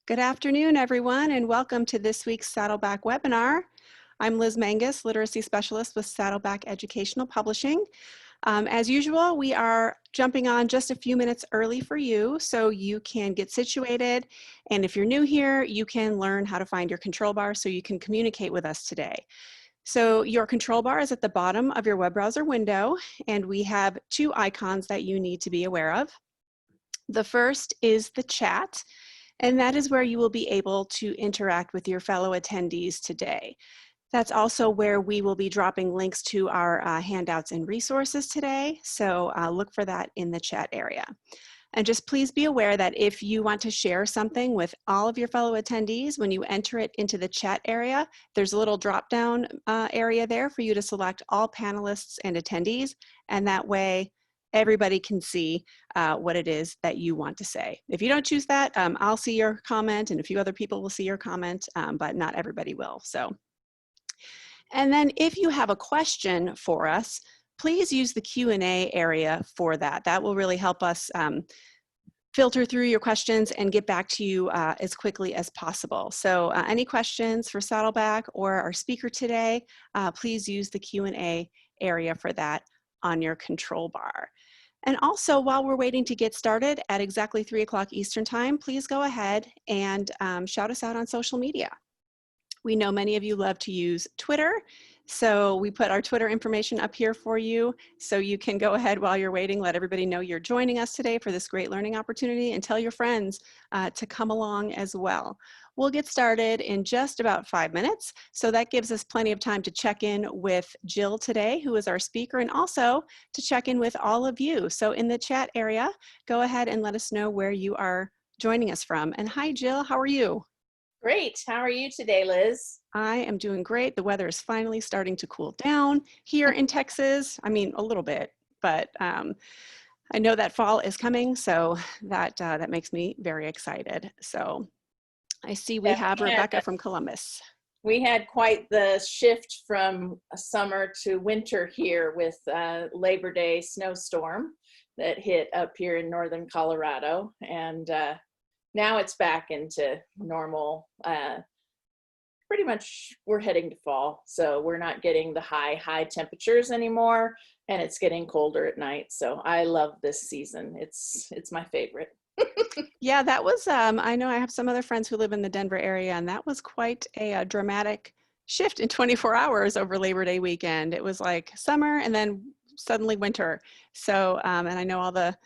Good afternoon, everyone, and welcome to this week's Saddleback webinar. I'm Liz Mangus, Literacy Specialist with Saddleback Educational Publishing. As usual, we are jumping on just a few minutes early for you so you can get situated. And if you're new here, you can learn how to find your control bar so you can communicate with us today. So your control bar is at the bottom of your web browser window, and we have two icons that you need to be aware of. The first is the chat, and that is where you will be able to interact with your fellow attendees today. That's also where we will be dropping links to our handouts and resources today, so look for that in the chat area. And just please be aware that if you want to share something with all of your fellow attendees, when you enter it into the chat area, there's a little drop-down area there for you to select all panelists and attendees, and that way everybody can see what it is that you want to say. If you don't choose that, I'll see your comment and a few other people will see your comment, but not everybody will. And then if you have a question for us, please use the Q&A area for that. That will really help us filter through your questions and get back to you as quickly as possible. So any questions for Saddleback or our speaker today, please use the Q&A area for that on your control bar. And also, while we're waiting to get started at exactly 3 o'clock Eastern Time, please go ahead and shout us out on social media. We know many of you love to use Twitter, so we put our Twitter information up here for you, so you can go ahead while you're waiting, let everybody know you're joining us today for this great learning opportunity, and tell your friends to come along as well. We'll get started in just about 5 minutes, so that gives us plenty of time to check in with Jill today, who is our speaker, and also to check in with all of you. So in the chat area, go ahead and let us know where you are joining us from. And hi, Jill, how are you? Great. How are you today, Liz? I am doing great. The weather is finally starting to cool down here in Texas. I mean, a little bit, but I know that fall is coming, so that makes me very excited. So I see we have Rebecca from Columbus. We had quite the shift from summer to winter here with Labor Day snowstorm that hit up here in northern Colorado, and now it's back into normal. Pretty much we're heading to fall, so we're not getting the high temperatures anymore, and it's getting colder at night. So I love this season. It's my favorite. Yeah, that was, I know I have some other friends who live in the Denver area, and that was quite a dramatic shift in 24 hours over Labor Day weekend. It was like summer and then suddenly winter. So, and I know all the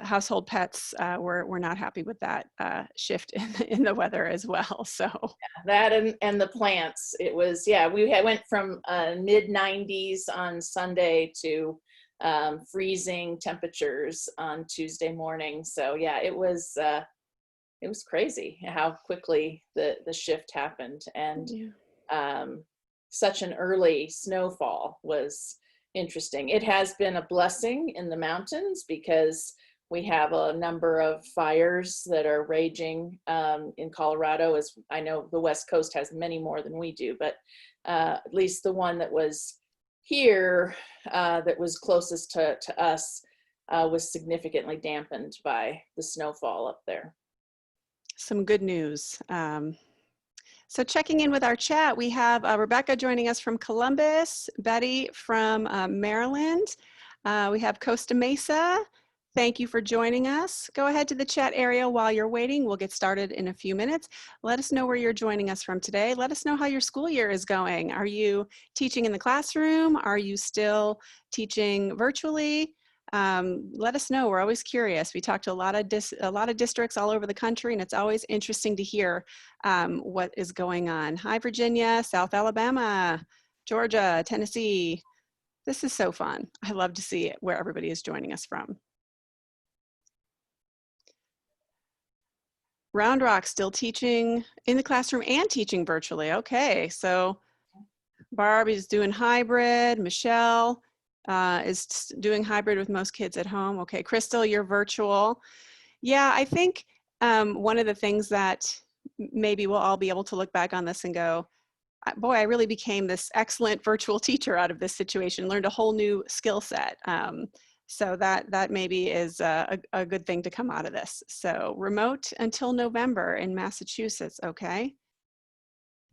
household pets were not happy with that shift in the weather as well. So yeah, that and the plants, it was, yeah, we went from mid 90s on Sunday to freezing temperatures on Tuesday morning. So yeah, it was crazy how quickly the shift happened, and such an early snowfall was interesting. It has been a blessing in the mountains because we have a number of fires that are raging in Colorado. As I know, the West Coast has many more than we do, but at least the one that was here that was closest to us was significantly dampened by the snowfall up there. Some good news. So checking in with our chat, we have Rebecca joining us from Columbus, Betty from Maryland. We have Costa Mesa. Thank you for joining us. Go ahead to the chat area while you're waiting. We'll get started in a few minutes. Let us know where you're joining us from today. Let us know how your school year is going. Are you teaching in the classroom? Are you still teaching virtually? Let us know. We're always curious. We talk to a lot of districts all over the country, and it's always interesting to hear what is going on. Hi, Virginia, South Alabama, Georgia, Tennessee. This is so fun. I love to see it where everybody is joining us from. Round Rock still teaching in the classroom and teaching virtually. Okay, so Barb is doing hybrid. Michelle is doing hybrid with most kids at home. Okay, Crystal, you're virtual. Yeah, I think one of the things that maybe we'll all be able to look back on this and go, boy, I really became this excellent virtual teacher out of this situation, learned a whole new skill set. So that maybe is a good thing to come out of this. So remote until November in Massachusetts, okay?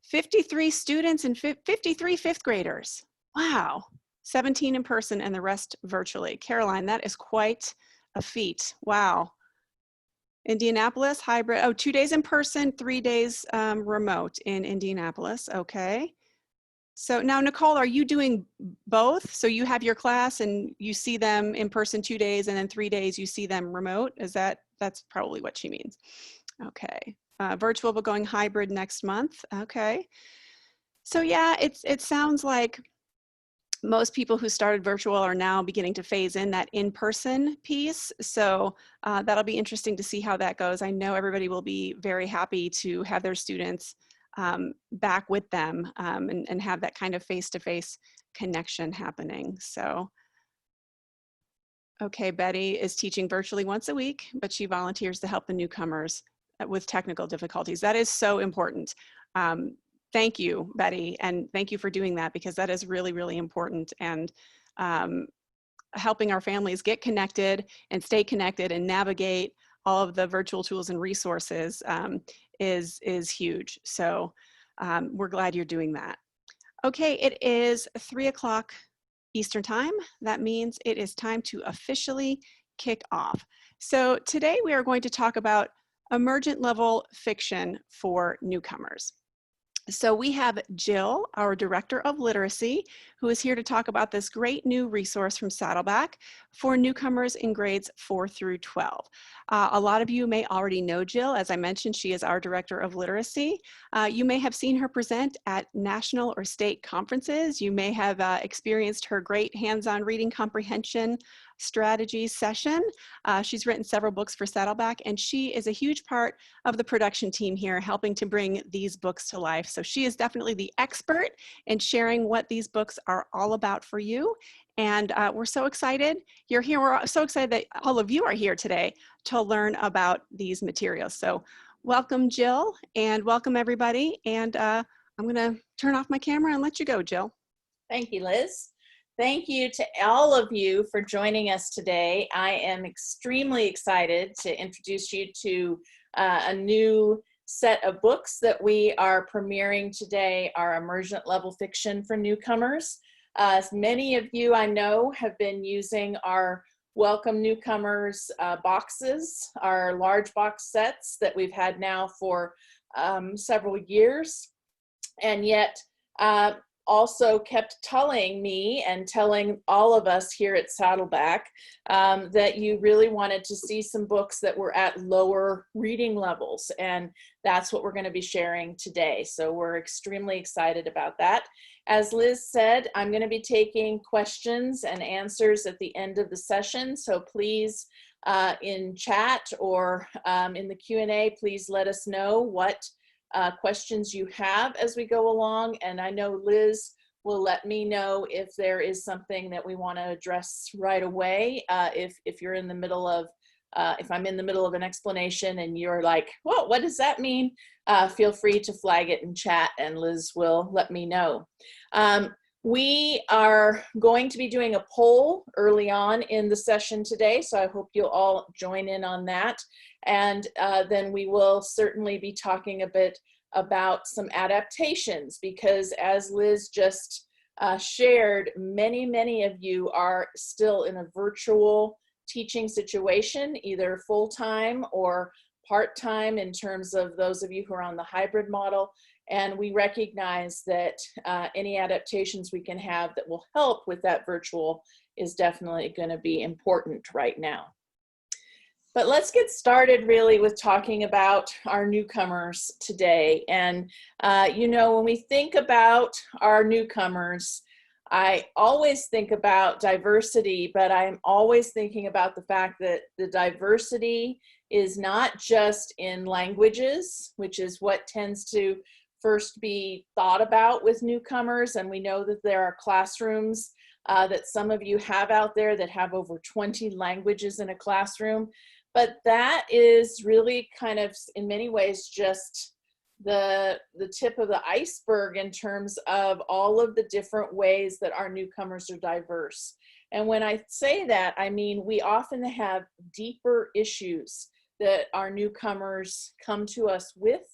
53 students and 53 fifth graders. Wow. 17 in person and the rest virtually. Caroline, that is quite a feat. Wow. Indianapolis, hybrid. Oh, 2 days in person, 3 days remote in Indianapolis. Okay. So now, Nicole, are you doing both? So you have your class and you see them in person 2 days and then 3 days you see them remote? That's probably what she means. Okay. Virtual, but going hybrid next month. Okay. So yeah, it sounds like most people who started virtual are now beginning to phase in that in-person piece. So that'll be interesting to see how that goes. I know everybody will be very happy to have their students back with them and have that kind of face-to-face connection happening. So, okay, Betty is teaching virtually once a week, but she volunteers to help the newcomers with technical difficulties. That is so important. Thank you, Betty, and thank you for doing that, because that is really, really important. And helping our families get connected and stay connected and navigate all of the virtual tools and resources is huge. So we're glad you're doing that. Okay, it is 3 o'clock Eastern time. That means it is time to officially kick off. So today we are going to talk about emergent-level fiction for newcomers. So we have Jill, our Director of Literacy, who is here to talk about this great new resource from Saddleback for newcomers in grades 4 through 12. A lot of you may already know Jill. As I mentioned, she is our Director of Literacy. You may have seen her present at national or state conferences. You may have experienced her great hands-on reading comprehension strategy session. She's written several books for Saddleback, and she is a huge part of the production team here, helping to bring these books to life. So she is definitely the expert in sharing what these books are all about for you. And we're so excited you're here. We're so excited that all of you are here today to learn about these materials. So welcome, Jill, and welcome everybody. And I'm gonna turn off my camera and let you go, Jill. Thank you, Liz. Thank you to all of you for joining us today. I am extremely excited to introduce you to a new set of books that we are premiering today, our Emergent-Level Fiction for Newcomers. Many of you I know have been using our Welcome Newcomers boxes, our large box sets that we've had now for several years, and yet also kept telling me and telling all of us here at Saddleback that you really wanted to see some books that were at lower reading levels, and that's what we're going to be sharing today. So we're extremely excited about that. As Liz said, I'm going to be taking questions and answers at the end of the session, so please in chat or in the Q&A, please let us know what questions you have as we go along. And I know Liz will let me know if there is something that we want to address right away. If you're in the middle of, if I'm in the middle of an explanation and you're like, whoa, what does that mean? Feel free to flag it in chat and Liz will let me know. We are going to be doing a poll early on in the session today, so I hope you'll all join in on that. And then we will certainly be talking a bit about some adaptations, because as Liz just shared, many of you are still in a virtual teaching situation, either full-time or part-time in terms of those of you who are on the hybrid model. And we recognize that any adaptations we can have that will help with that virtual is definitely going to be important right now. But let's get started really with talking about our newcomers today. And you know, when we think about our newcomers, I always think about diversity, but I'm always thinking about the fact that the diversity is not just in languages, which is what tends to first be thought about with newcomers. And we know that there are classrooms that some of you have out there that have over 20 languages in a classroom. But that is really kind of, in many ways, just the tip of the iceberg in terms of all of the different ways that our newcomers are diverse. And when I say that, I mean we often have deeper issues that our newcomers come to us with.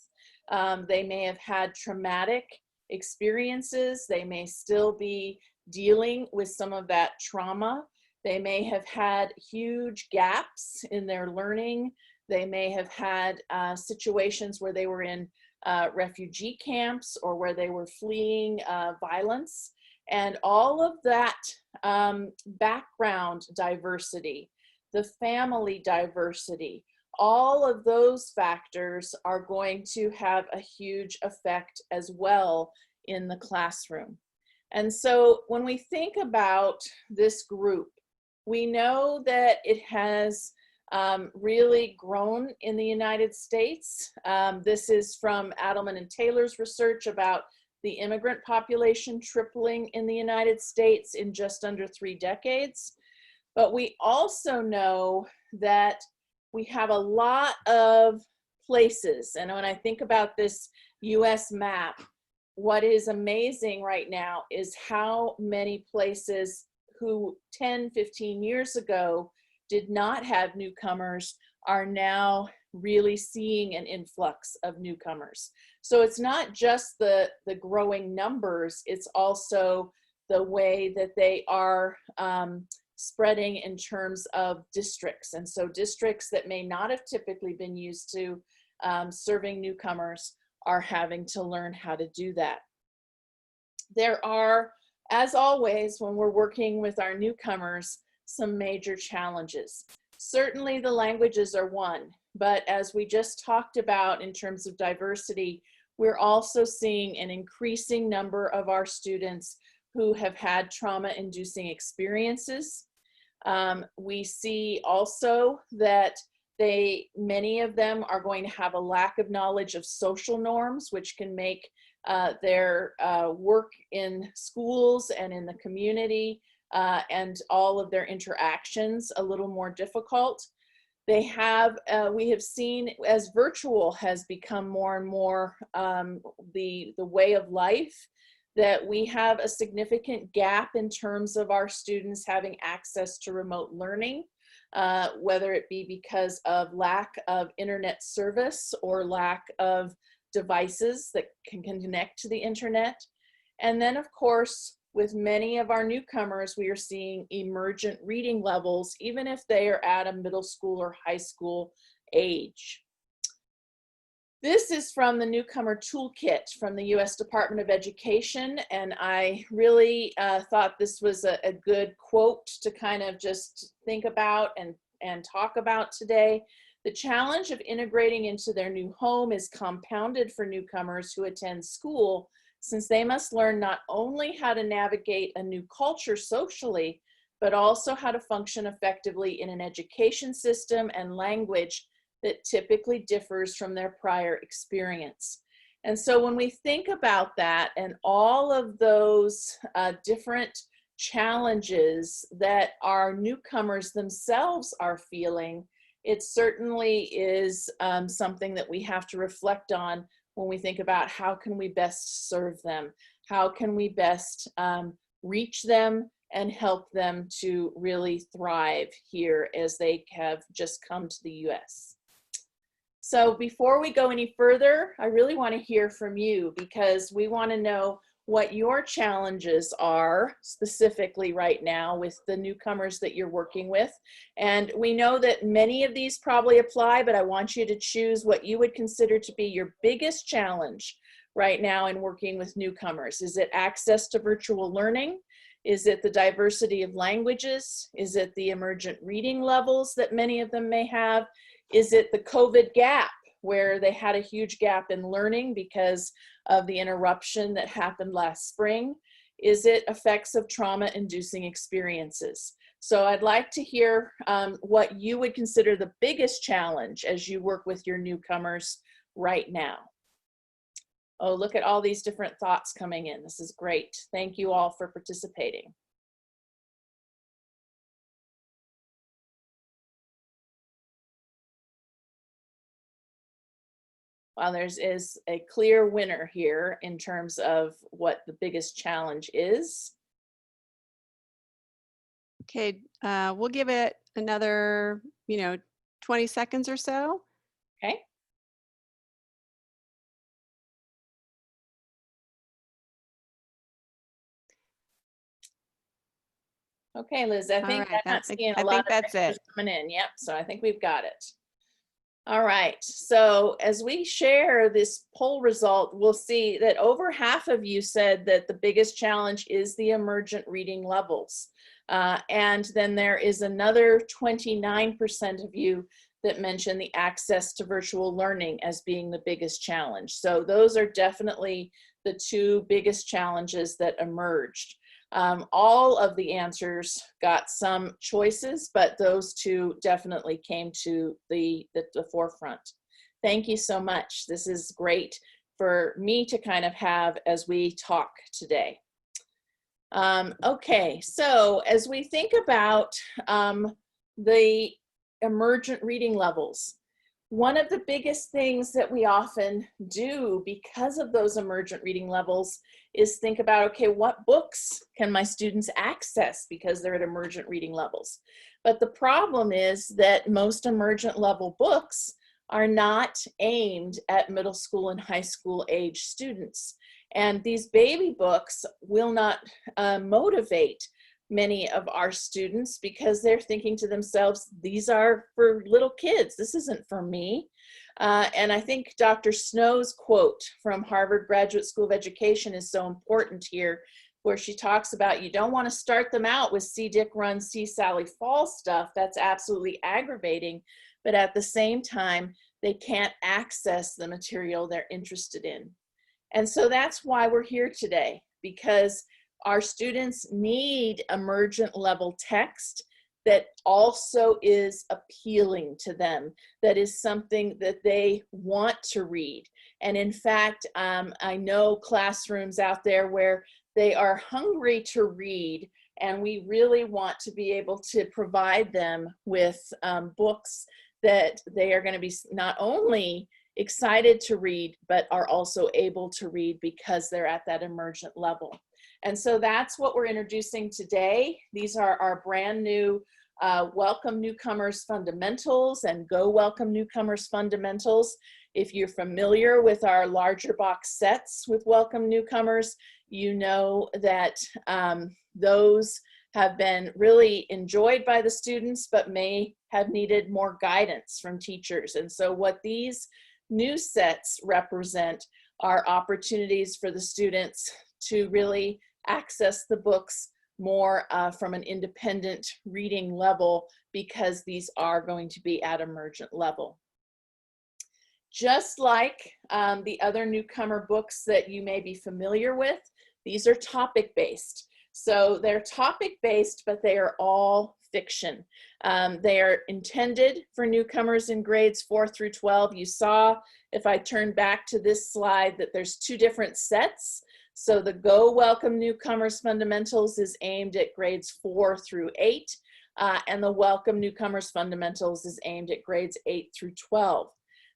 They may have had traumatic experiences. They may still be dealing with some of that trauma. They may have had huge gaps in their learning. They may have had situations where they were in refugee camps or where they were fleeing violence. And all of that background diversity, the family diversity, all of those factors are going to have a huge effect as well in the classroom. And so when we think about this group, we know that it has really grown in the United States. This is from Adelman and Taylor's research about the immigrant population tripling in the United States in just under 3 decades. But we also know that we have a lot of places, and when I think about this US map, what is amazing right now is how many places who 10, 15 years ago did not have newcomers are now really seeing an influx of newcomers. So it's not just the growing numbers, it's also the way that they are spreading in terms of districts. And so districts that may not have typically been used to serving newcomers are having to learn how to do that. There are, as always, when we're working with our newcomers, some major challenges. Certainly the languages are one, but as we just talked about in terms of diversity, we're also seeing an increasing number of our students who have had trauma-inducing experiences. We see also that many of them are going to have a lack of knowledge of social norms, which can make their work in schools and in the community and all of their interactions a little more difficult. They have, we have seen as virtual has become more and more the way of life, that we have a significant gap in terms of our students having access to remote learning, whether it be because of lack of internet service or lack of devices that can connect to the internet. And then of course, with many of our newcomers, we are seeing emergent reading levels, even if they are at a middle school or high school age. This is from the Newcomer Toolkit from the US Department of Education, and I really thought this was a good quote to kind of just think about and talk about today. The challenge of integrating into their new home is compounded for newcomers who attend school, since they must learn not only how to navigate a new culture socially, but also how to function effectively in an education system and language that typically differs from their prior experience. And so when we think about that and all of those different challenges that our newcomers themselves are feeling, it certainly is something that we have to reflect on when we think about how can we best serve them, how can we best reach them and help them to really thrive here as they have just come to the US. So before we go any further, I really want to hear from you, because we want to know what your challenges are specifically right now with the newcomers that you're working with. And we know that many of these probably apply, but I want you to choose what you would consider to be your biggest challenge right now in working with newcomers. Is it access to virtual learning? Is it the diversity of languages? Is it the emergent reading levels that many of them may have? Is it the COVID gap, where they had a huge gap in learning because of the interruption that happened last spring? Is it effects of trauma-inducing experiences? So I'd like to hear what you would consider the biggest challenge as you work with your newcomers right now. Oh, look at all these different thoughts coming in. This is great. Thank you all for participating. While is a clear winner here in terms of what the biggest challenge is. Okay, we'll give it another, 20 seconds or so. Okay. Okay, Liz, I All think right, I'm not seeing I a lot think of that's pictures it. coming in. Yep, so I think we've got it. All right, so as we share this poll result, we'll see that over half of you said that the biggest challenge is the emergent reading levels. And then there is another 29% of you that mentioned the access to virtual learning as being the biggest challenge. So those are definitely the two biggest challenges that emerged. All of the answers got some choices, but those two definitely came to the forefront. Thank you so much. This is great for me to kind of have as we talk today. Okay, so as we think about the emergent reading levels, one of the biggest things that we often do because of those emergent reading levels is think about, okay, what books can my students access because they're at emergent reading levels? But the problem is that most emergent level books are not aimed at middle school and high school age students. And these baby books will not motivate many of our students because they're thinking to themselves, these are for little kids. This isn't for me. And I think Dr. Snow's quote from Harvard Graduate School of Education is so important here, where she talks about you don't want to start them out with see Dick run, see Sally fall stuff. That's absolutely aggravating. But at the same time, they can't access the material they're interested in. And so that's why we're here today, because our students need emergent level text that also is appealing to them, that is something that they want to read. And in fact, I know classrooms out there where they are hungry to read, and we really want to be able to provide them with books that they are going to be not only excited to read, but are also able to read because they're at that emergent level. And so that's what we're introducing today. These are our brand new Welcome Newcomers Fundamentals and Go Welcome Newcomers Fundamentals. If you're familiar with our larger box sets with Welcome Newcomers, you know that those have been really enjoyed by the students, but may have needed more guidance from teachers. And so what these new sets represent are opportunities for the students to really access the books more from an independent reading level, because these are going to be at emergent level. Just like the other newcomer books that you may be familiar with, these are topic-based. So they're topic-based, but they are all fiction. They are intended for newcomers in grades 4 through 12. You saw, if I turn back to this slide, that there's two different sets. So the Go Welcome Newcomers Fundamentals is aimed at grades 4 through 8, and the Welcome Newcomers Fundamentals is aimed at grades 8 through 12.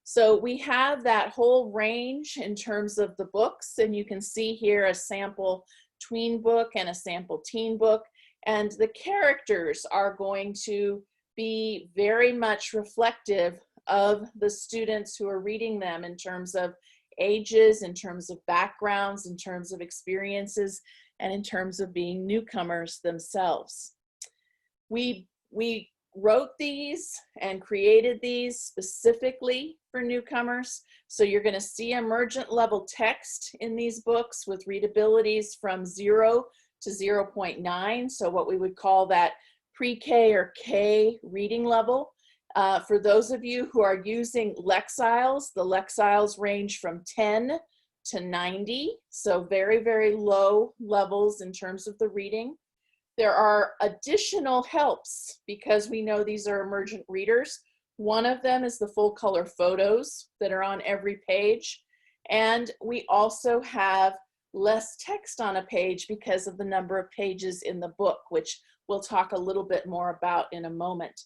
So we have that whole range in terms of the books, and you can see here a sample tween book and a sample teen book, and the characters are going to be very much reflective of the students who are reading them in terms of ages, in terms of backgrounds, in terms of experiences, and in terms of being newcomers themselves. We wrote these and created these specifically for newcomers. So you're going to see emergent level text in these books with readabilities from 0 to 0.9. So what we would call that pre-K or K reading level. For those of you who are using Lexiles, the Lexiles range from 10 to 90. So very, very low levels in terms of the reading. There are additional helps because we know these are emergent readers. One of them is the full color photos that are on every page. And we also have less text on a page because of the number of pages in the book, which we'll talk a little bit more about in a moment.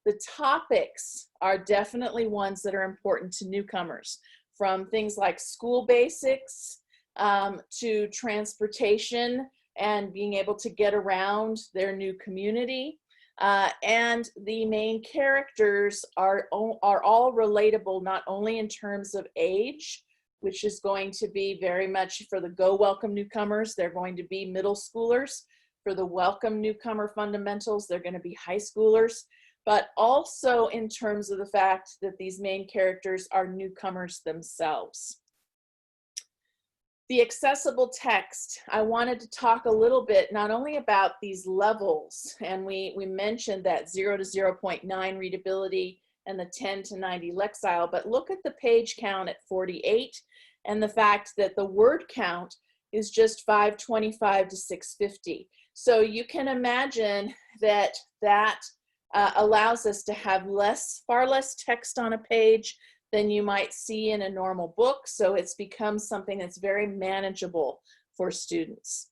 The topics are definitely ones that are important to newcomers, from things like school basics to transportation and being able to get around their new community. And the main characters are all relatable, not only in terms of age, which is going to be very much for the Go Welcome Newcomers, they're going to be middle schoolers. For the Welcome Newcomer Fundamentals, they're going to be high schoolers, but also in terms of the fact that these main characters are newcomers themselves. The accessible text, I wanted to talk a little bit not only about these levels, and we mentioned that 0 to 0.9 readability and the 10 to 90 Lexile, but look at the page count at 48 and the fact that the word count is just 525 to 650. So you can imagine that allows us to have far less text on a page than you might see in a normal book. So it's become something that's very manageable for students.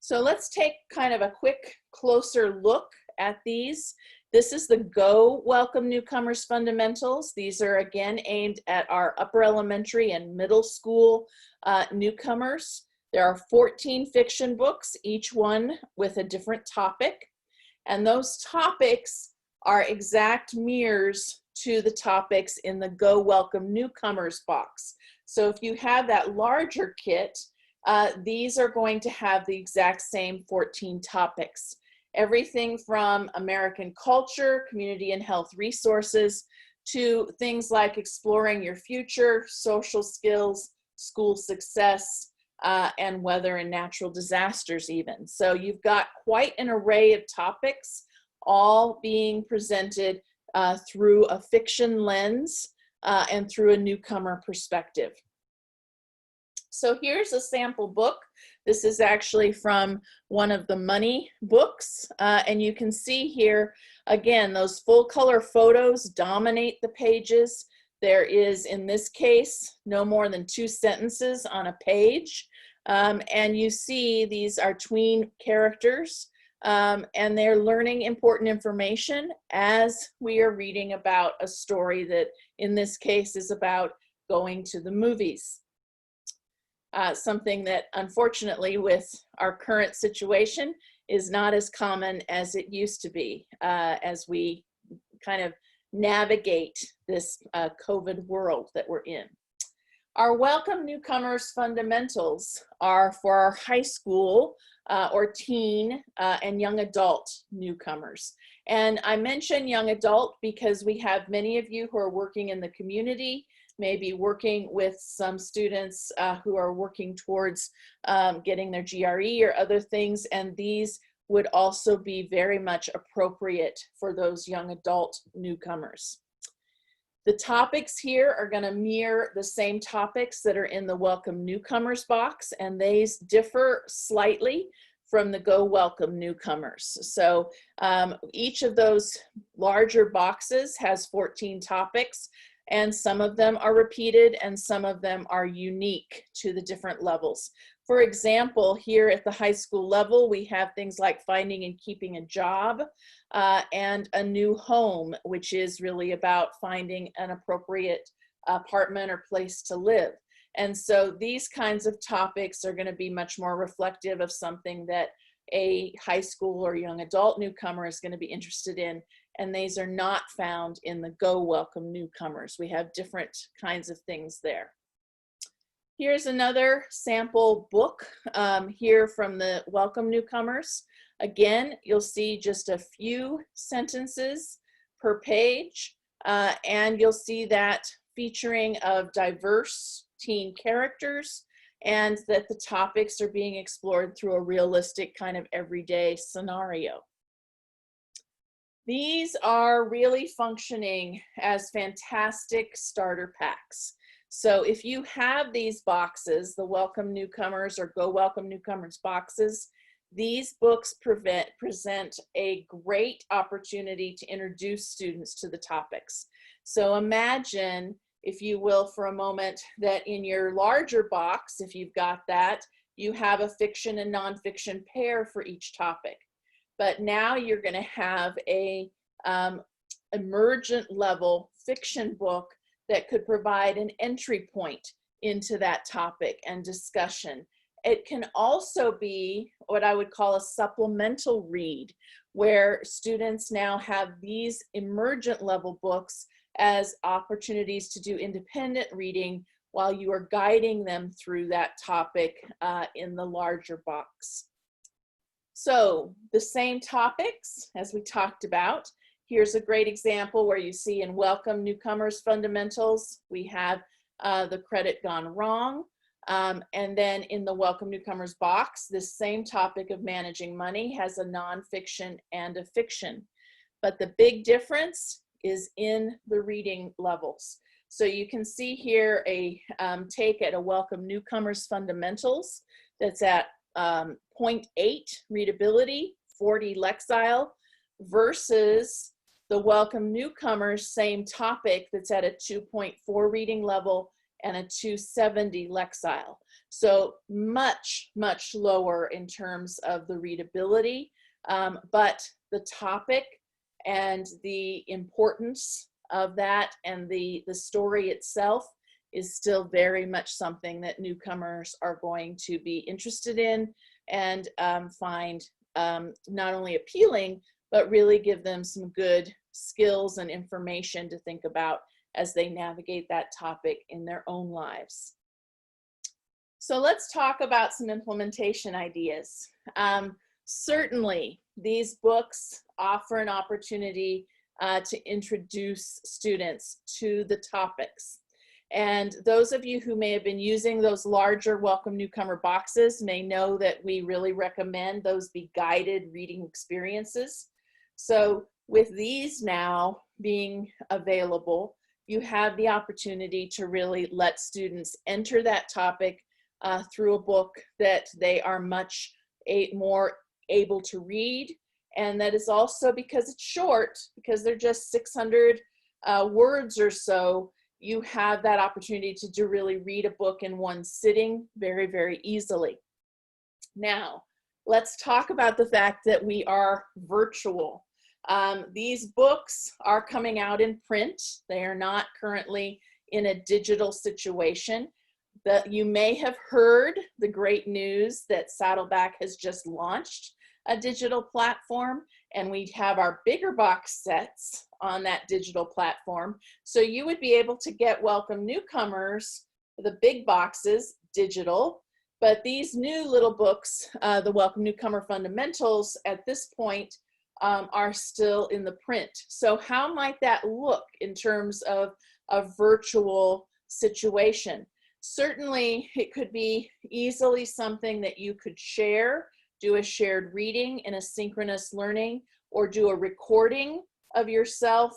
So let's take kind of a quick, closer look at these. This is the Go Welcome Newcomers Fundamentals. These are again aimed at our upper elementary and middle school newcomers. There are 14 fiction books, each one with a different topic. And those topics are exact mirrors to the topics in the Go Welcome Newcomers box. So if you have that larger kit, these are going to have the exact same 14 topics. Everything from American culture, community and health resources, to things like exploring your future, social skills, school success, and weather and natural disasters even. So you've got quite an array of topics, all being presented through a fiction lens and through a newcomer perspective. So here's a sample book. This is actually from one of the Money books. And you can see here, again, those full color photos dominate the pages. There is, in this case, no more than 2 sentences on a page. And you see these are tween characters. And they're learning important information as we are reading about a story that, in this case, is about going to the movies. Something that, unfortunately, with our current situation is not as common as it used to be as we kind of navigate this COVID world that we're in. Our Welcome Newcomers Fundamentals are for our high school or teen and young adult newcomers. And I mention young adult because we have many of you who are working in the community, maybe working with some students who are working towards getting their GRE or other things, and these would also be very much appropriate for those young adult newcomers. The topics here are going to mirror the same topics that are in the Welcome Newcomers box, and these differ slightly from the Go Welcome Newcomers. So each of those larger boxes has 14 topics, and some of them are repeated and some of them are unique to the different levels. For example, here at the high school level, we have things like finding and keeping a job and a new home, which is really about finding an appropriate apartment or place to live. And so these kinds of topics are going to be much more reflective of something that a high school or young adult newcomer is going to be interested in. And these are not found in the Go Welcome Newcomers. We have different kinds of things there. Here's another sample book here from the Welcome Newcomers. Again, you'll see just a few sentences per page, and you'll see that featuring of diverse teen characters, and that the topics are being explored through a realistic kind of everyday scenario. These are really functioning as fantastic starter packs. So if you have these boxes, the Welcome Newcomers or Go Welcome Newcomers boxes, these books present a great opportunity to introduce students to the topics. So imagine, if you will, for a moment, that in your larger box, if you've got that, you have a fiction and nonfiction pair for each topic. But now you're going to have a Emergent-Level fiction book that could provide an entry point into that topic and discussion. It can also be what I would call a supplemental read, where students now have these emergent level books as opportunities to do independent reading while you are guiding them through that topic in the larger box. So the same topics as we talked about. Here's a great example where you see in Welcome Newcomers Fundamentals, we have the credit gone wrong. And then in the Welcome Newcomers box, this same topic of managing money has a nonfiction and a fiction. But the big difference is in the reading levels. So you can see here a take at a Welcome Newcomers Fundamentals that's at 0.8 readability, 40 Lexile, versus the Welcome Newcomers same topic that's at a 2.4 reading level and a 270 Lexile. So much, much lower in terms of the readability, but the topic and the importance of that and the story itself is still very much something that newcomers are going to be interested in and find not only appealing, but really give them some good skills and information to think about as they navigate that topic in their own lives. So let's talk about some implementation ideas. Certainly, these books offer an opportunity to introduce students to the topics. And those of you who may have been using those larger Welcome Newcomer boxes may know that we really recommend those be guided reading experiences. So with these now being available, you have the opportunity to really let students enter that topic through a book that they are much more able to read. And that is also because it's short, because they're just 600 words or so, you have that opportunity to really read a book in one sitting very, very easily. Now, let's talk about the fact that we are virtual. These books are coming out in print. They are not currently in a digital situation. You may have heard the great news that Saddleback has just launched a digital platform, and we have our bigger box sets on that digital platform. So you would be able to get Welcome Newcomers, the big boxes, digital, but these new little books, the Welcome Newcomer Fundamentals, at this point are still in the print. So how might that look in terms of a virtual situation? Certainly, it could be easily something that you could share, do a shared reading in a synchronous learning, or do a recording of yourself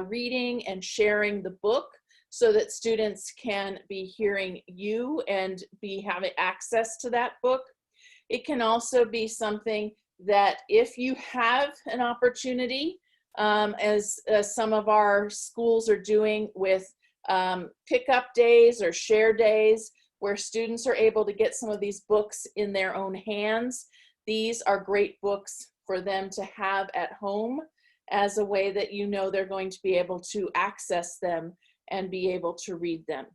reading and sharing the book so that students can be hearing you and be having access to that book. It can also be something that if you have an opportunity, as some of our schools are doing with pickup days or share days, where students are able to get some of these books in their own hands. These are great books for them to have at home as a way that you know they're going to be able to access them and be able to read them.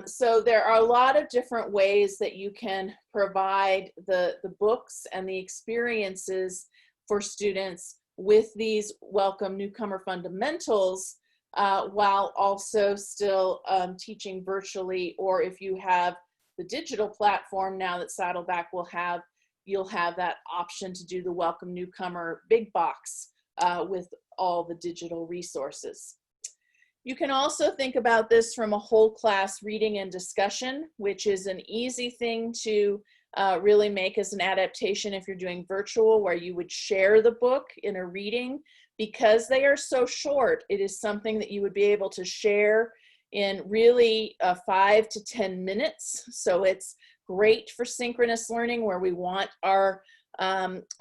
So there are a lot of different ways that you can provide the books and the experiences for students with these Welcome Newcomer Fundamentals while also still teaching virtually, or if you have the digital platform now that Saddleback will have, you'll have that option to do the Welcome Newcomer big box with all the digital resources. You can also think about this from a whole class reading and discussion, which is an easy thing to really make as an adaptation if you're doing virtual, where you would share the book in a reading. Because they are so short, it is something that you would be able to share in really 5 to 10 minutes. So it's great for synchronous learning, where we want our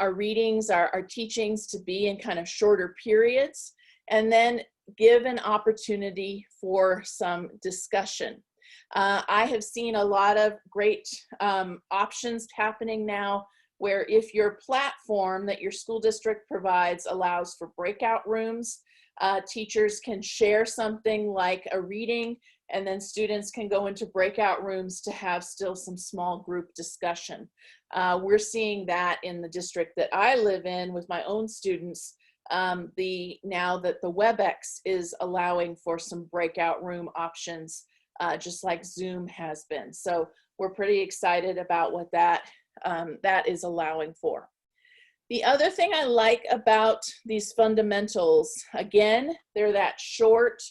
readings, our teachings to be in kind of shorter periods, and then give an opportunity for some discussion. I have seen a lot of great options happening now, where if your platform that your school district provides allows for breakout rooms, teachers can share something like a reading and then students can go into breakout rooms to have still some small group discussion. We're seeing that in the district that I live in with my own students, now that the WebEx is allowing for some breakout room options, just like Zoom has been. So we're pretty excited about what that is allowing for. The other thing I like about these fundamentals, again, they're that short,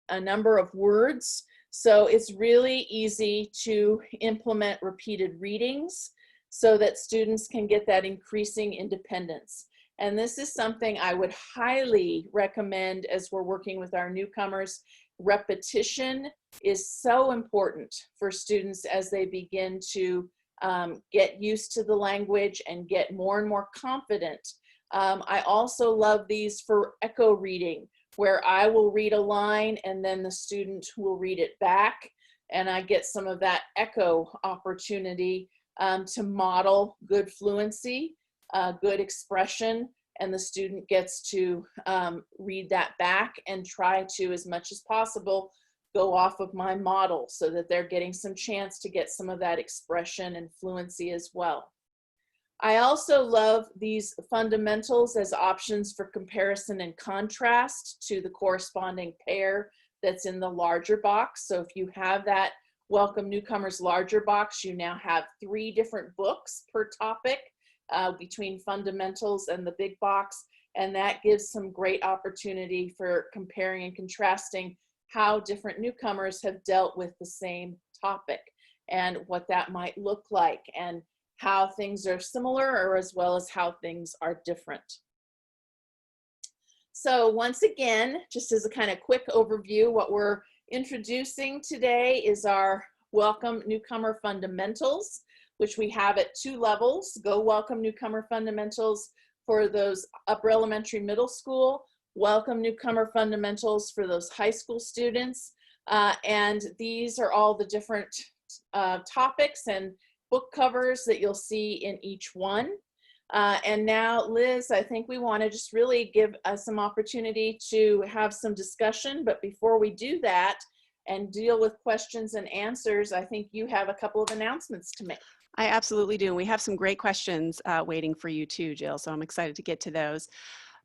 a number of words. So it's really easy to implement repeated readings so that students can get that increasing independence. And this is something I would highly recommend as we're working with our newcomers. Repetition is so important for students as they begin to get used to the language and get more and more confident. I also love these for echo reading, where I will read a line and then the student will read it back, and I get some of that echo opportunity to model good fluency, good expression, and the student gets to read that back and try to, as much as possible, go off of my model so that they're getting some chance to get some of that expression and fluency as well. I also love these fundamentals as options for comparison and contrast to the corresponding pair that's in the larger box. So if you have that Welcome Newcomers larger box, you now have 3 different books per topic between fundamentals and the big box, and that gives some great opportunity for comparing and contrasting how different newcomers have dealt with the same topic and what that might look like, and how things are similar or as well as how things are different. So once again, just as a kind of quick overview, what we're introducing today is our Welcome Newcomer Fundamentals, which we have at 2 levels. Go Welcome Newcomer Fundamentals for those upper elementary, middle school. Welcome Newcomer Fundamentals for those high school students. And these are all the different topics and book covers that you'll see in each one. And now, Liz, I think we want to just really give us some opportunity to have some discussion. But before we do that and deal with questions and answers, I think you have a couple of announcements to make. I absolutely do. And we have some great questions waiting for you too, Jill. So I'm excited to get to those.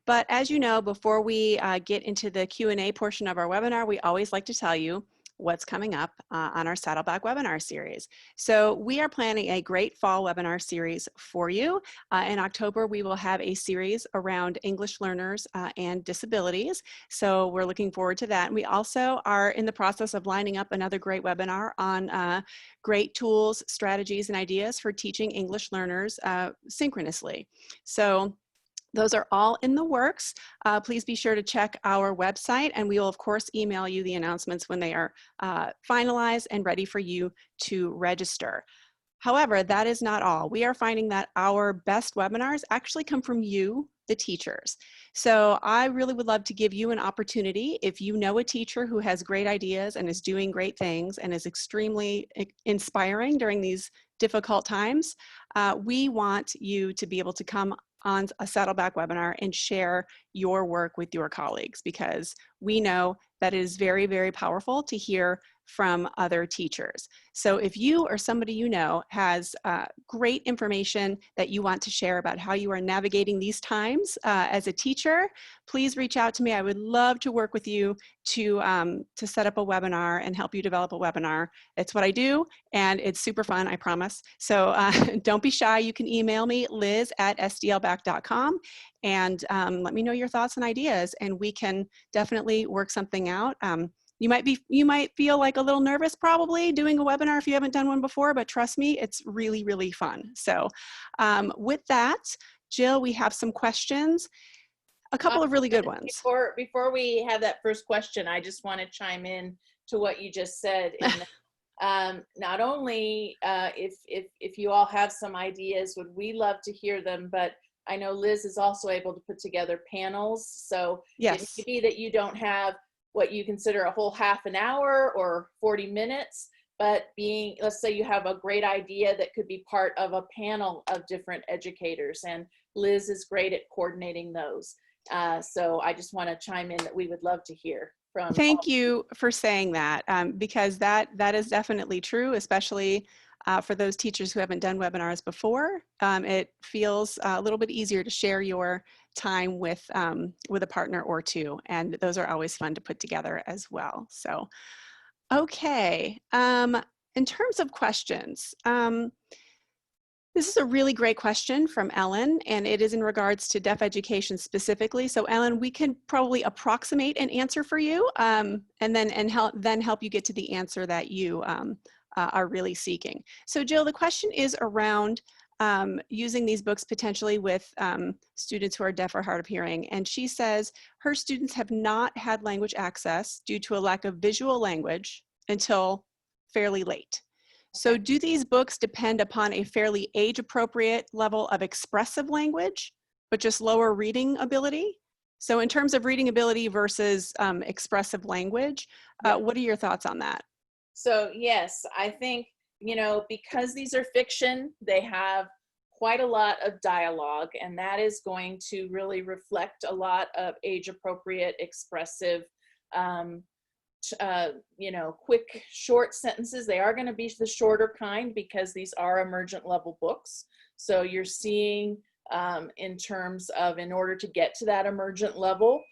But as you know, before we get into the Q&A portion of our webinar, we always like to tell you what's coming up on our Saddleback webinar series. So we are planning a great fall webinar series for you. In October, we will have a series around English learners and disabilities. So we're looking forward to that. And we also are in the process of lining up another great webinar on great tools, strategies, and ideas for teaching English learners synchronously. So those are all in the works. Please be sure to check our website, and we will, of course, email you the announcements when they are finalized and ready for you to register. However, that is not all. We are finding that our best webinars actually come from you, the teachers. So I really would love to give you an opportunity. If you know a teacher who has great ideas and is doing great things and is extremely inspiring during these difficult times, we want you to be able to come on a Saddleback webinar and share your work with your colleagues, because we know that it is very, very powerful to hear from other teachers. So if you or somebody you know has great information that you want to share about how you are navigating these times as a teacher, please reach out to me. I would love to work with you to set up a webinar and help you develop a webinar. It's what I do, and it's super fun, I promise. So don't be shy. You can email me, liz@sdlback.com, and let me know your thoughts and ideas, and we can definitely work something out. You might feel like a little nervous probably doing a webinar if you haven't done one before, but trust me, it's really, really fun. So with that, Jill, we have some questions, a couple of really good ones. Before we have that first question, I just want to chime in to what you just said. And not only if you all have some ideas, would we love to hear them, but I know Liz is also able to put together panels. So yes, it may be that you don't have what you consider a whole half an hour or 40 minutes, but let's say you have a great idea that could be part of a panel of different educators, and Liz is great at coordinating those. So I just want to chime in that we would love to hear from Thank all. you for saying that, because that is definitely true, especially for those teachers who haven't done webinars before. It feels a little bit easier to share your time with a partner or two, and those are always fun to put together as well. So, okay, in terms of questions, this is a really great question from Ellen, and it is in regards to deaf education specifically. So Ellen, we can probably approximate an answer for you, and then help you get to the answer that you are really seeking. So Jill, the question is around using these books potentially with students who are deaf or hard of hearing. And she says her students have not had language access due to a lack of visual language until fairly late. So Okay. do these books depend upon a fairly age-appropriate level of expressive language, but just lower reading ability? So in terms of reading ability versus expressive language, Yeah. what are your thoughts on that? So yes, I think, because these are fiction, they have quite a lot of dialogue, and that is going to really reflect a lot of age-appropriate, expressive, quick, short sentences. They are going to be the shorter kind because these are emergent level books. So you're seeing in terms of, in order to get to that emergent level,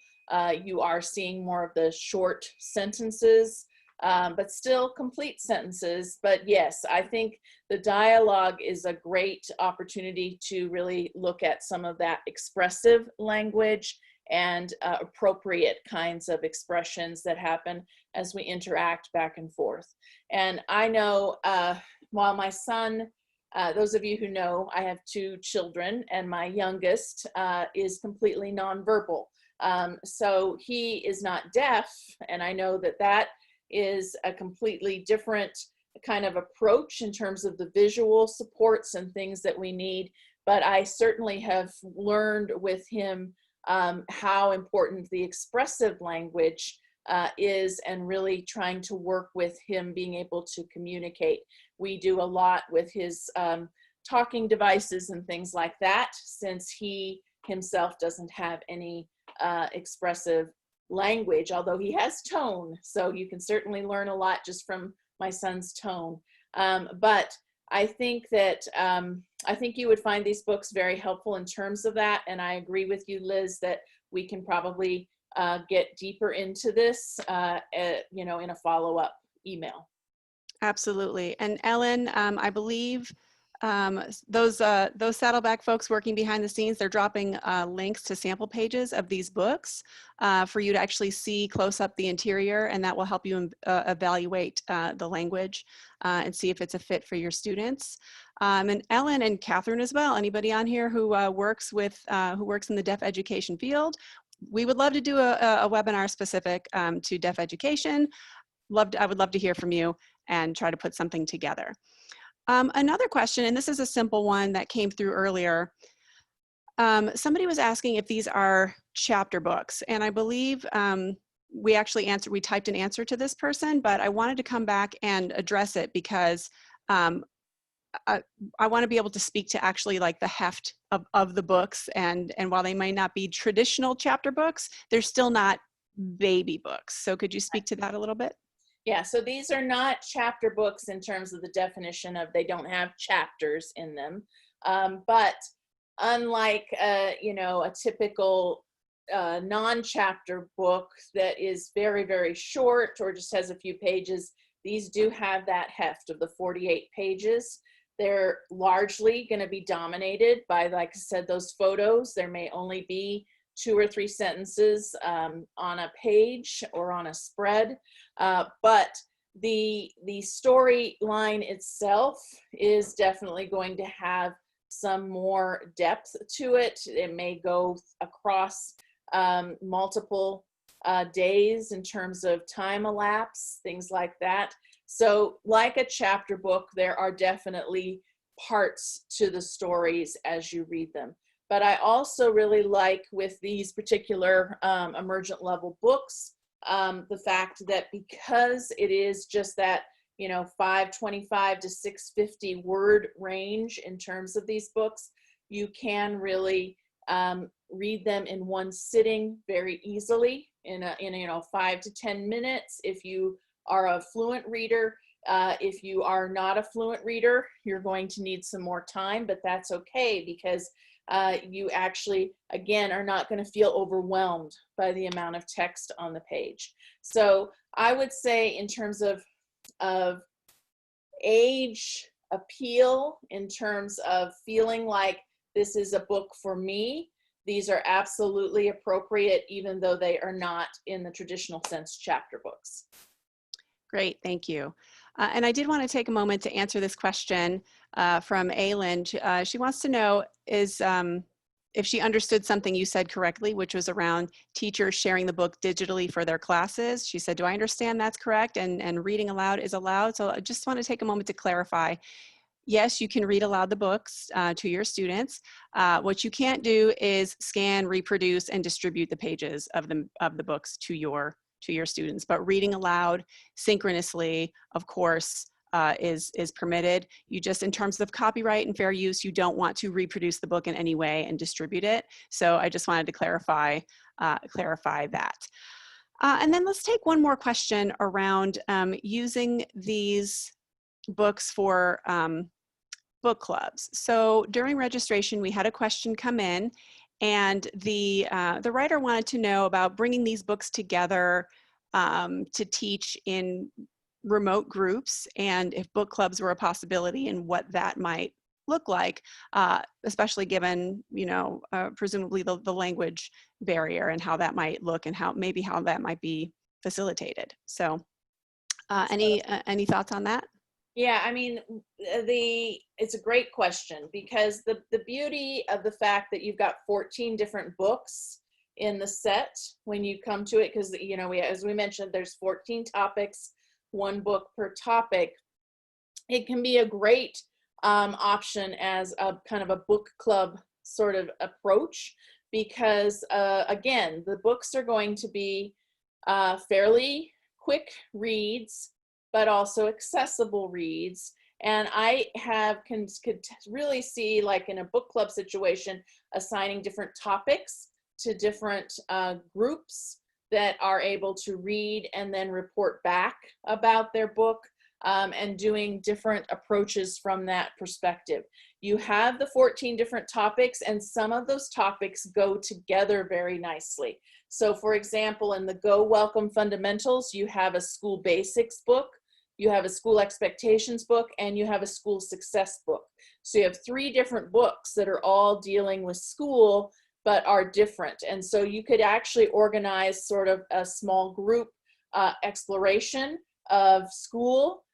you are seeing more of the short sentences, but still complete sentences. But yes, I think the dialogue is a great opportunity to really look at some of that expressive language and appropriate kinds of expressions that happen as we interact back and forth. And I know while my son, those of you who know, I have 2 children, and my youngest is completely nonverbal. So he is not deaf, and I know that that is a completely different kind of approach in terms of the visual supports and things that we need. But I certainly have learned with him how important the expressive language is, and really trying to work with him being able to communicate. We do a lot with his talking devices and things like that, since he himself doesn't have any expressive language, although he has tone. So you can certainly learn a lot just from my son's tone. But I think that I think you would find these books very helpful in terms of that. And I agree with you, Liz, that we can probably get deeper into this, in a follow-up email. Absolutely. And Ellen, I believe those Saddleback folks working behind the scenes, they're dropping links to sample pages of these books for you to actually see close up the interior, and that will help you evaluate the language and see if it's a fit for your students. And Ellen and Catherine as well, anybody on here who works in the deaf education field, we would love to do a webinar specific to deaf education. I would love to hear from you and try to put something together. Another question, and this is a simple one that came through earlier. Somebody was asking if these are chapter books, and I believe we typed an answer to this person, but I wanted to come back and address it because I want to be able to speak to actually like the heft of the books, and while they might not be traditional chapter books, they're still not baby books. So could you speak to that a little bit? Yeah, so these are not chapter books in terms of the definition of, they don't have chapters in them. But unlike, a typical non-chapter book that is very, very short or just has a few pages, these do have that heft of the 48 pages. They're largely going to be dominated by, like I said, those photos. There may only be 2 or 3 sentences on a page or on a spread, but the storyline itself is definitely going to have some more depth to it. It may go across multiple days in terms of time elapse, things like that. So like a chapter book, there are definitely parts to the stories as you read them. But I also really like with these particular emergent level books, the fact that because it is just that, 525 to 650 word range in terms of these books, you can really read them in one sitting very easily in 5 to 10 minutes. If you are a fluent reader, if you are not a fluent reader, you're going to need some more time, but that's okay, because you actually, again, are not going to feel overwhelmed by the amount of text on the page. So I would say, in terms of age appeal, in terms of feeling like this is a book for me, these are absolutely appropriate, even though they are not in the traditional sense chapter books. Great, thank you. And I did want to take a moment to answer this question from Aylin. She wants to know if she understood something you said correctly, which was around teachers sharing the book digitally for their classes. She said, do I understand that's correct? And reading aloud is allowed? So I just want to take a moment to clarify. Yes, you can read aloud the books to your students. What you can't do is scan, reproduce, and distribute the pages of the books to your students. But reading aloud synchronously, of course, is permitted. You just, in terms of copyright and fair use, you don't want to reproduce the book in any way and distribute it. So I just wanted to clarify that. And then let's take one more question around using these books for book clubs. So during registration, we had a question come in, and the writer wanted to know about bringing these books together to teach in remote groups, and if book clubs were a possibility and what that might look like, especially given, presumably the language barrier, and how that might look, and how that might be facilitated. So any thoughts on that? Yeah, I mean, it's a great question, because the beauty of the fact that you've got 14 different books in the set when you come to it, because as we mentioned, there's 14 topics, one book per topic. It can be a great option as a kind of a book club sort of approach, because again, the books are going to be fairly quick reads, but also accessible reads. And I could really see, like in a book club situation, assigning different topics to different groups that are able to read and then report back about their book, and doing different approaches from that perspective. You have the 14 different topics, and some of those topics go together very nicely. So for example, in the Go Welcome Fundamentals, you have a school basics book, you have a school expectations book, and you have a school success book. So you have 3 different books that are all dealing with school, but are different. And so you could actually organize sort of a small group exploration of school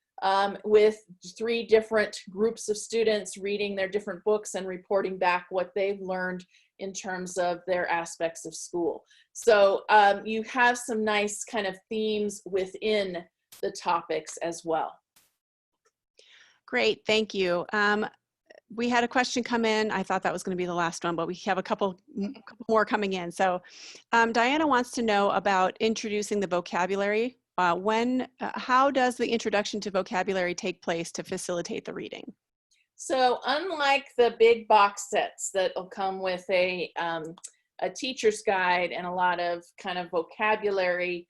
with 3 different groups of students reading their different books and reporting back what they've learned in terms of their aspects of school. So you have some nice kind of themes within the topics as well. Great, thank you. We had a question come in. I thought that was going to be the last one, but we have a couple more coming in. So Diana wants to know about introducing the vocabulary. How does the introduction to vocabulary take place to facilitate the reading? So unlike the big box sets that will come with a teacher's guide and a lot of kind of vocabulary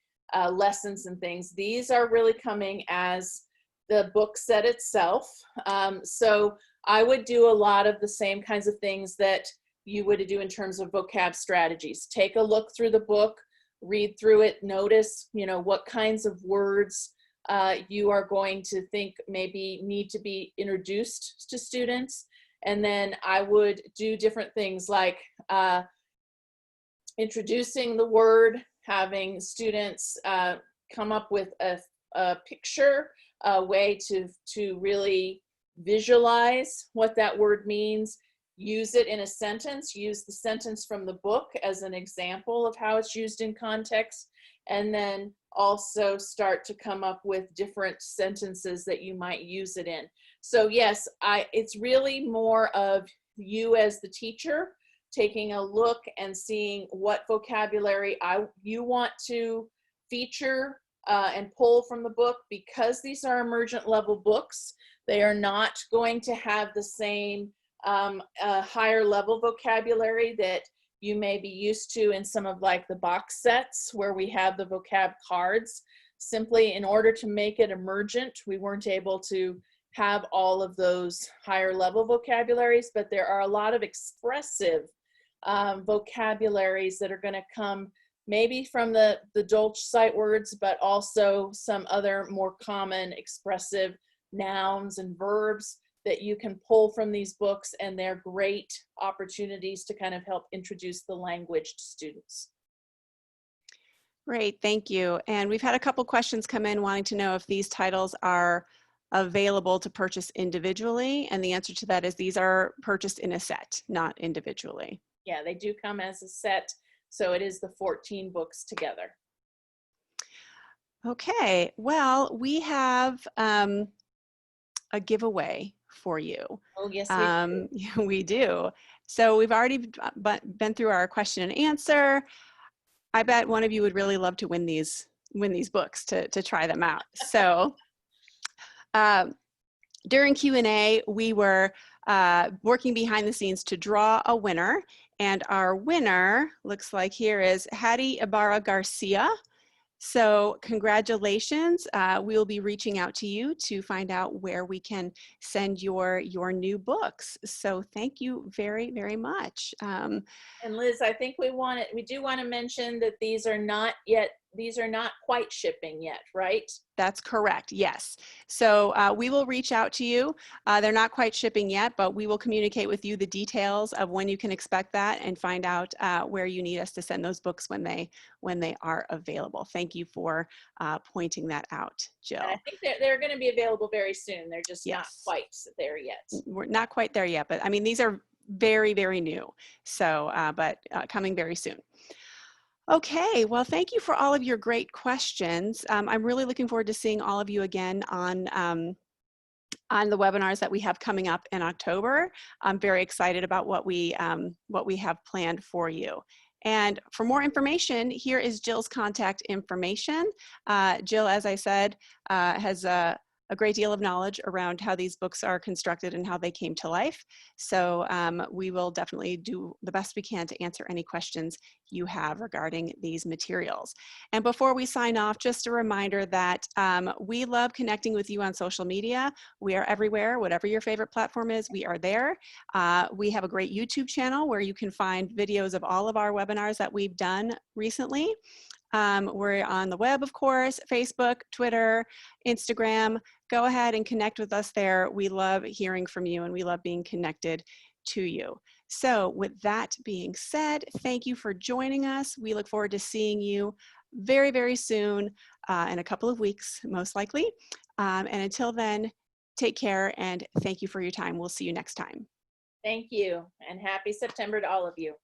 lessons and things, these are really coming as the book set itself. So I would do a lot of the same kinds of things that you would do in terms of vocab strategies. Take a look through the book, read through it, notice, what kinds of words you are going to think maybe need to be introduced to students. And then I would do different things like introducing the word, having students come up with a picture, a way to really visualize what that word means, use it in a sentence, use the sentence from the book as an example of how it's used in context, and then also start to come up with different sentences that you might use it in. So yes, it's really more of you as the teacher taking a look and seeing what vocabulary you want to feature and pull from the book. Because these are emergent level books, they are not going to have the same higher level vocabulary that you may be used to in some of like the box sets where we have the vocab cards. Simply in order to make it emergent, we weren't able to have all of those higher level vocabularies, but there are a lot of expressive vocabularies that are going to come maybe from the Dolch sight words, but also some other more common expressive nouns and verbs that you can pull from these books, and they're great opportunities to kind of help introduce the language to students. Great, thank you. And we've had a couple questions come in wanting to know if these titles are available to purchase individually, and the answer to that is these are purchased in a set, not individually. Yeah, they do come as a set, so it is the 14 books together. Okay, well, we have a giveaway for you. Oh, yes, we do. We do. So we've already been through our question and answer. I bet one of you would really love to win these books to try them out. So during Q&A, we were working behind the scenes to draw a winner, and our winner looks like here is Hattie Ibarra Garcia. So congratulations. We will be reaching out to you to find out where we can send your new books. So thank you very, very much. And Liz, I think we do want to mention that these are not quite shipping yet, right? That's correct, yes. So we will reach out to you. They're not quite shipping yet, but we will communicate with you the details of when you can expect that and find out where you need us to send those books when they are available. Thank you for pointing that out, Jill. And I think they're going to be available very soon. They're just not Yes. quite there yet. We're not quite there yet, but I mean, these are very, very new. So, but coming very soon. Okay, well, thank you for all of your great questions. I'm really looking forward to seeing all of you again on the webinars that we have coming up in October. I'm very excited about what we have planned for you. And for more information, here is Jill's contact information. Jill, as I said, has a great deal of knowledge around how these books are constructed and how they came to life. So we will definitely do the best we can to answer any questions you have regarding these materials. And before we sign off, just a reminder that we love connecting with you on social media. We are everywhere, whatever your favorite platform is, we are there. We have a great YouTube channel where you can find videos of all of our webinars that we've done recently. We're on the web, of course, Facebook, Twitter, Instagram. Go ahead and connect with us there. We love hearing from you and we love being connected to you. So with that being said, thank you for joining us. We look forward to seeing you very, very soon, in a couple of weeks, most likely. And until then, take care and thank you for your time. We'll see you next time. Thank you, and happy September to all of you.